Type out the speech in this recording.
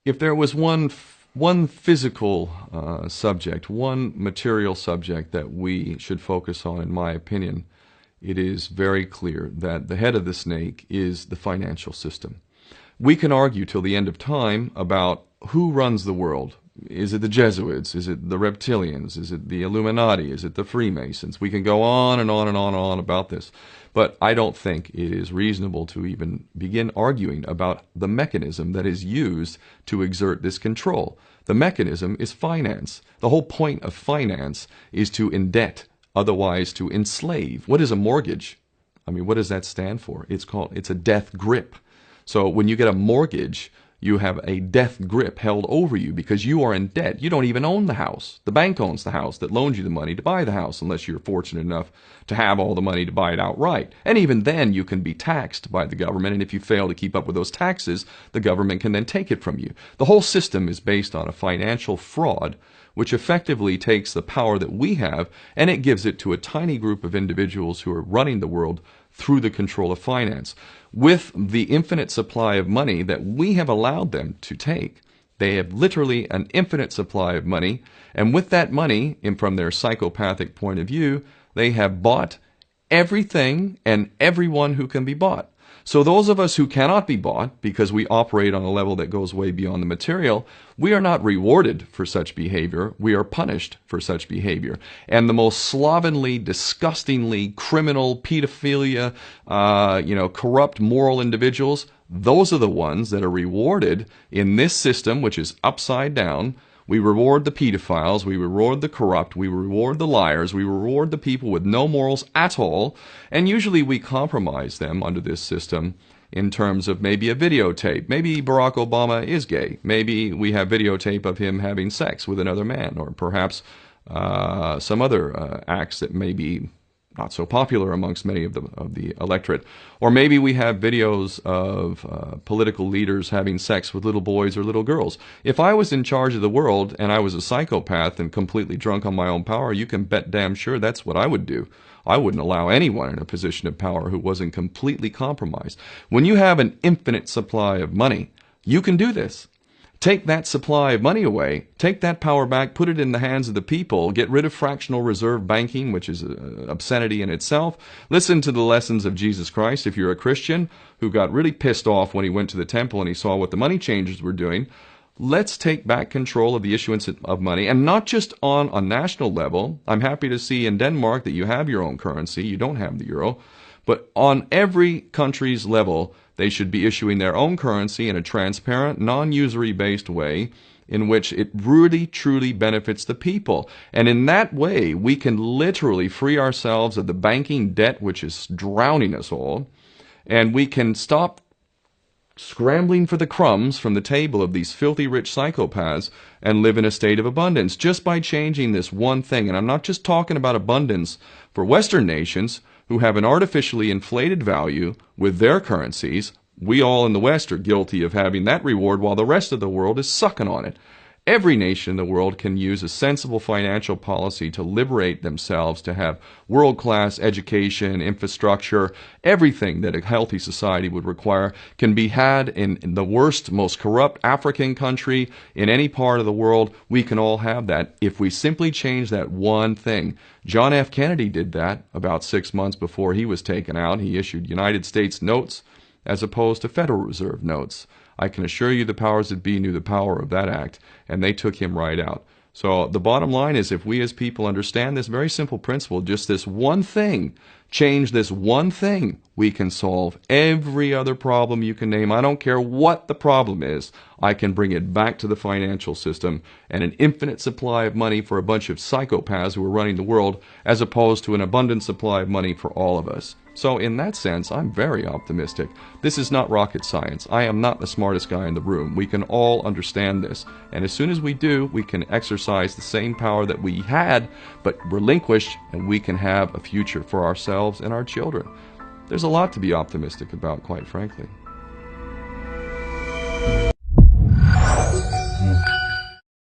If there was one physical subject, one material subject that we should focus on, in my opinion, it is very clear that the head of the snake is the financial system. We can argue till the end of time about who runs the world. Is it the Jesuits? Is it the reptilians? Is it the Illuminati? Is it the Freemasons? We can go on and on and on and on about this. But I don't think it is reasonable to even begin arguing about the mechanism that is used to exert this control. The mechanism is finance. The whole point of finance is to indebt, otherwise to enslave. What is a mortgage? I mean, what does that stand for? It's a death grip. So when you get a mortgage, you have a death grip held over you because you are in debt. You don't even own the house. The bank owns the house that loans you the money to buy the house, unless you're fortunate enough to have all the money to buy it outright. And even then, you can be taxed by the government, and if you fail to keep up with those taxes, the government can then take it from you. The whole system is based on a financial fraud, which effectively takes the power that we have and it gives it to a tiny group of individuals who are running the world through the control of finance. With the infinite supply of money that we have allowed them to take, they have literally an infinite supply of money, and with that money, and from their psychopathic point of view, they have bought everything and everyone who can be bought. So those of us who cannot be bought, because we operate on a level that goes way beyond the material, we are not rewarded for such behavior. We are punished for such behavior. And the most slovenly, disgustingly criminal, pedophilia, corrupt moral individuals, those are the ones that are rewarded in this system, which is upside down. We reward the pedophiles, we reward the corrupt, we reward the liars, we reward the people with no morals at all, and usually we compromise them under this system in terms of maybe a videotape. Maybe Barack Obama is gay. Maybe we have videotape of him having sex with another man, or perhaps some other acts that may be not so popular amongst many of the electorate. Or maybe we have videos of political leaders having sex with little boys or little girls. If I was in charge of the world and I was a psychopath and completely drunk on my own power, you can bet damn sure that's what I would do. I wouldn't allow anyone in a position of power who wasn't completely compromised. When you have an infinite supply of money, you can do this. Take that supply of money away, take that power back, put it in the hands of the people, get rid of fractional reserve banking, which is an obscenity in itself. Listen to the lessons of Jesus Christ. If you're a Christian who got really pissed off when he went to the temple and he saw what the money changers were doing, let's take back control of the issuance of money, and not just on a national level. I'm happy to see in Denmark that you have your own currency. You don't have the euro. But on every country's level, they should be issuing their own currency in a transparent, non-usury based way in which it really, truly benefits the people. And in that way, we can literally free ourselves of the banking debt which is drowning us all, and we can stop scrambling for the crumbs from the table of these filthy rich psychopaths and live in a state of abundance just by changing this one thing. And I'm not just talking about abundance for Western nations who have an artificially inflated value with their currencies. We all in the West are guilty of having that reward while the rest of the world is sucking on it. Every nation in the world can use a sensible financial policy to liberate themselves, to have world-class education, infrastructure. Everything that a healthy society would require can be had in the worst, most corrupt African country, in any part of the world. We can all have that if we simply change that one thing. John F. Kennedy did that about 6 months before he was taken out. He issued United States notes as opposed to Federal Reserve notes. I can assure you the powers that be knew the power of that act, and they took him right out. So the bottom line is, if we as people understand this very simple principle, just this one thing, change this one thing, we can solve every other problem you can name. I don't care what the problem is. I can bring it back to the financial system and an infinite supply of money for a bunch of psychopaths who are running the world, as opposed to an abundant supply of money for all of us. So in that sense, I'm very optimistic. This is not rocket science. I am not the smartest guy in the room. We can all understand this. And as soon as we do, we can exercise the same power that we had, but relinquished, and we can have a future for ourselves and our children. There's a lot to be optimistic about, quite frankly.